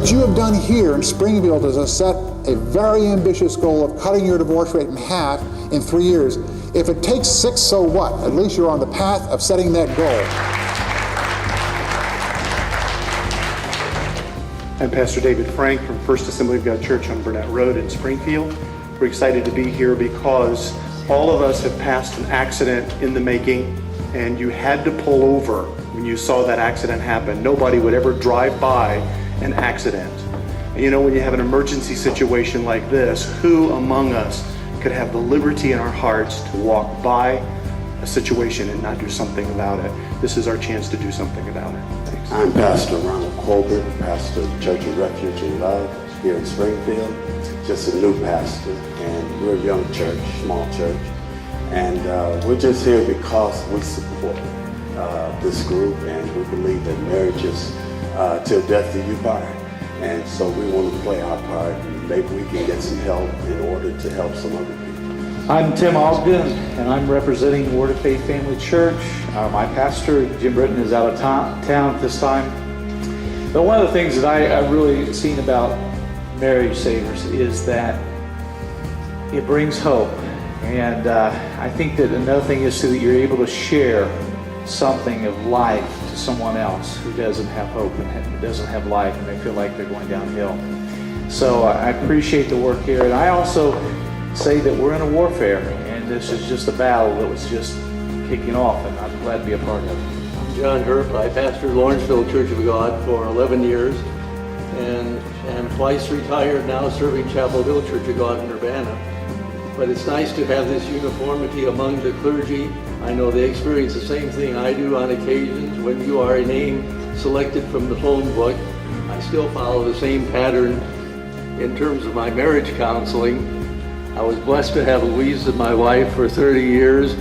what you have done here in Springfield is to set a very ambitious goal of cutting your divorce rate in half in 3 years. If it takes 6, so what? At least you're on the path of setting that goal. I'm Pastor David Frank from First Assembly of God Church on Burnett Road in Springfield. We're excited to be here because all of us have passed an accident in the making, and you had to pull over when you saw that accident happen. Nobody would ever drive by an accident. And you know, when you have an emergency situation like this, who among us could have the liberty in our hearts to walk by a situation and not do something about it? This is our chance to do something about it. Thanks. I'm Pastor Ronald Colbert, pastor of Church of Refuge and Love here in Springfield. Just a new pastor, and we're a young church, small church. And we're just here because we support this group, and we believe that marriage is till death do you part. And so we want to play our part, and maybe we can get some help in order to help some other people. I'm Tim Osgood, and I'm representing Word of Faith Family Church. My pastor, Jim Britton, is out of town at this time. But one of the things that I've really seen about Marriage Savers is that it brings hope. And I think that another thing is so that you're able to share something of life to someone else who doesn't have hope and who doesn't have life, and they feel like they're going downhill. So I appreciate the work here. And I also say that we're in a warfare, and this is just a battle that was just kicking off, and I'm glad to be a part of it. I'm John Herp. I pastored Lawrenceville Church of God for 11 years and am twice retired now, serving Chapel Hill Church of God in Urbana. But it's nice to have this uniformity among the clergy. I know they experience the same thing I do on occasions. When you are a name selected from the phone book, I still follow the same pattern in terms of my marriage counseling. I was blessed to have Louise as my wife for 30 years,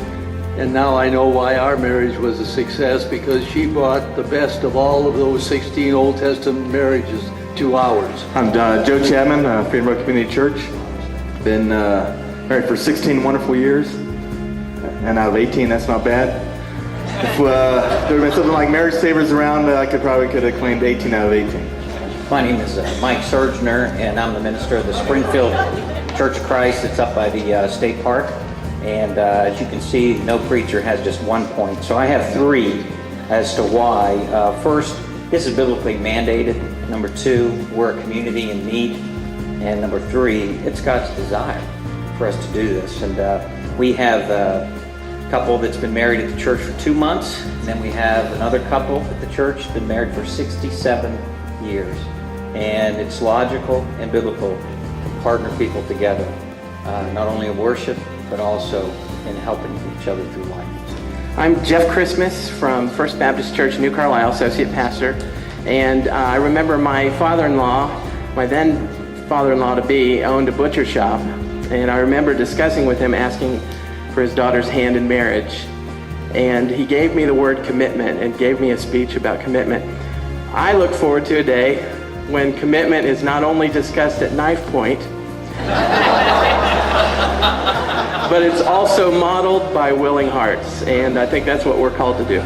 and now I know why our marriage was a success, because she brought the best of all of those 16 Old Testament marriages to ours. I'm Joe Chapman, Freedom Road Community Church. Been married for 16 wonderful years, and out of 18, that's not bad. If there had been something like Marriage Savers around, I could have claimed 18 out of 18. My name is Mike Surgener, and I'm the minister of the Springfield Church of Christ. It's up by the state park, and as you can see, no preacher has just one point. So I have 3 as to why. First, this is biblically mandated. Number 2, we're a community in need. And number 3, it's God's desire for us to do this. And we have a couple that's been married at the church for 2 months, and then we have another couple at the church that's been married for 67 years. And it's logical and biblical to partner people together, not only in worship, but also in helping each other through life. I'm Jeff Christmas from First Baptist Church, New Carlisle, associate pastor. And I remember my father-in-law, my then father-in-law-to-be, owned a butcher shop. And I remember discussing with him, asking for his daughter's hand in marriage. And he gave me the word commitment and gave me a speech about commitment. I look forward to a day when commitment is not only discussed at knife point, but it's also modeled by willing hearts. And I think that's what we're called to do.